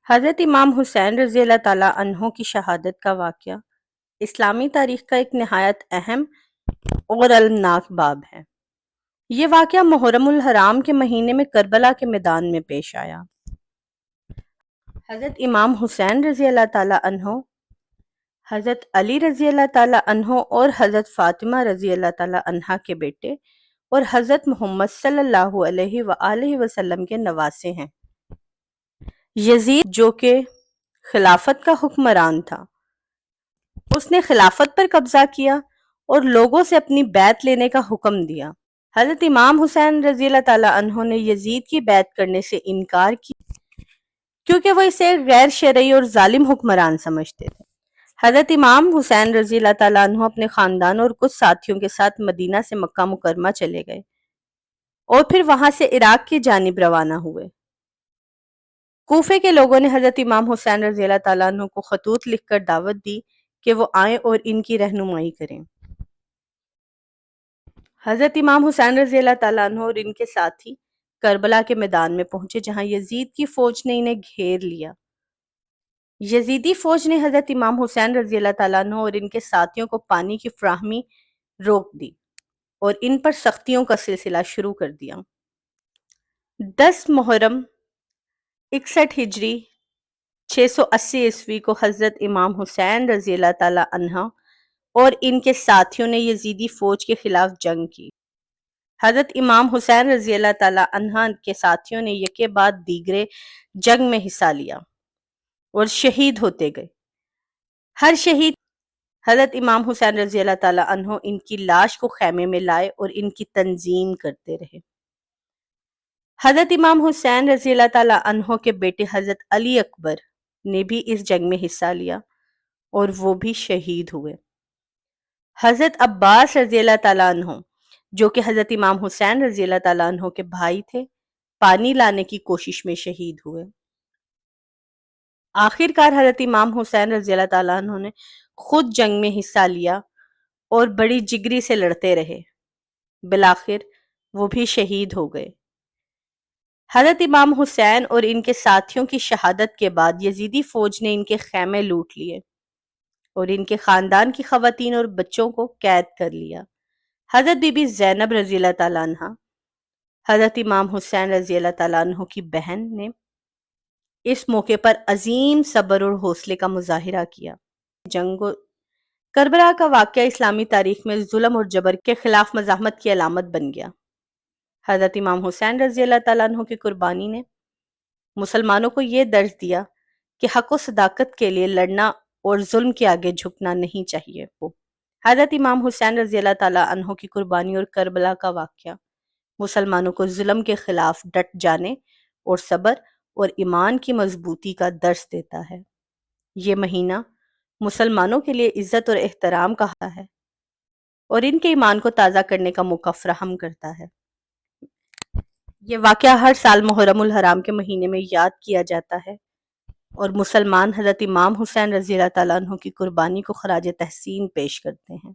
حضرت امام حسین رضی اللہ تعالیٰ عنہ کی شہادت کا واقعہ اسلامی تاریخ کا ایک نہایت اہم اور المناک باب ہے۔ یہ واقعہ محرم الحرام کے مہینے میں کربلا کے میدان میں پیش آیا۔ حضرت امام حسین رضی اللہ تعالیٰ عنہ، حضرت علی رضی اللہ تعالیٰ عنہ اور حضرت فاطمہ رضی اللہ تعالیٰ عنہا کے بیٹے اور حضرت محمد صلی اللہ علیہ وآلہ وسلم کے نواسے ہیں۔ یزید جو کہ خلافت کا حکمران تھا، اس نے خلافت پر قبضہ کیا اور لوگوں سے اپنی بیعت لینے کا حکم دیا۔ حضرت امام حسین رضی اللہ تعالیٰ عنہ نے یزید کی بیعت کرنے سے انکار کیا کیونکہ وہ اسے ایک غیر شرعی اور ظالم حکمران سمجھتے تھے۔ حضرت امام حسین رضی اللہ تعالیٰ عنہ اپنے خاندان اور کچھ ساتھیوں کے ساتھ مدینہ سے مکہ مکرمہ چلے گئے اور پھر وہاں سے عراق کی جانب روانہ ہوئے۔ کوفے کے لوگوں نے حضرت امام حسین رضی اللہ تعالیٰ عنہ کو خطوط لکھ کر دعوت دی کہ وہ آئیں اور ان کی رہنمائی کریں۔ حضرت امام حسین رضی اللہ تعالیٰ عنہ اور ان کے ساتھی کربلا کے میدان میں پہنچے، جہاں یزید کی فوج نے انہیں گھیر لیا۔ یزیدی فوج نے حضرت امام حسین رضی اللہ تعالیٰ عنہ اور ان کے ساتھیوں کو پانی کی فراہمی روک دی اور ان پر سختیوں کا سلسلہ شروع کر دیا۔ 10 محرم 61 ہجری 680 عیسوی کو حضرت امام حسین رضی اللہ تعالیٰ عنہ اور ان کے ساتھیوں نے یزیدی فوج کے خلاف جنگ کی۔ حضرت امام حسین رضی اللہ تعالیٰ عنہ کے ساتھیوں نے یکے بعد دیگرے جنگ میں حصہ لیا اور شہید ہوتے گئے۔ ہر شہید حضرت امام حسین رضی اللہ تعالیٰ عنہ ان کی لاش کو خیمے میں لائے اور ان کی تنظیم کرتے رہے۔ حضرت امام حسین رضی اللہ تعالیٰ عنہ کے بیٹے حضرت علی اکبر نے بھی اس جنگ میں حصہ لیا اور وہ بھی شہید ہوئے۔ حضرت عباس رضی اللہ تعالیٰ عنہ جو کہ حضرت امام حسین رضی اللہ تعالیٰ عنہ کے بھائی تھے، پانی لانے کی کوشش میں شہید ہوئے۔ آخر کار حضرت امام حسین رضی اللہ تعالیٰ عنہ نے خود جنگ میں حصہ لیا اور بڑی جگری سے لڑتے رہے۔ بالآخر وہ بھی شہید ہو گئے۔ حضرت امام حسین اور ان کے ساتھیوں کی شہادت کے بعد یزیدی فوج نے ان کے خیمے لوٹ لیے اور ان کے خاندان کی خواتین اور بچوں کو قید کر لیا۔ حضرت بی بی زینب رضی اللہ تعالیٰ عنہ، حضرت امام حسین رضی اللہ تعالیٰ عنہ کی بہن، نے اس موقع پر عظیم صبر اور حوصلے کا مظاہرہ کیا۔ جنگ و کربلا کا واقعہ اسلامی تاریخ میں ظلم اور جبر کے خلاف مزاحمت کی علامت بن گیا۔ حضرت امام حسین رضی اللہ تعالیٰ عنہ کی قربانی نے مسلمانوں کو یہ درس دیا کہ حق و صداقت کے لیے لڑنا اور ظلم کے آگے جھکنا نہیں چاہیے۔ حضرت امام حسین رضی اللہ تعالیٰ عنہ کی قربانی اور کربلا کا واقعہ مسلمانوں کو ظلم کے خلاف ڈٹ جانے اور صبر اور ایمان کی مضبوطی کا درس دیتا ہے۔ یہ مہینہ مسلمانوں کے لیے عزت اور احترام کا ہے اور ان کے ایمان کو تازہ کرنے کا موقع فراہم کرتا ہے۔ یہ واقعہ ہر سال محرم الحرام کے مہینے میں یاد کیا جاتا ہے اور مسلمان حضرت امام حسین رضی اللہ تعالیٰ عنہ کی قربانی کو خراج تحسین پیش کرتے ہیں۔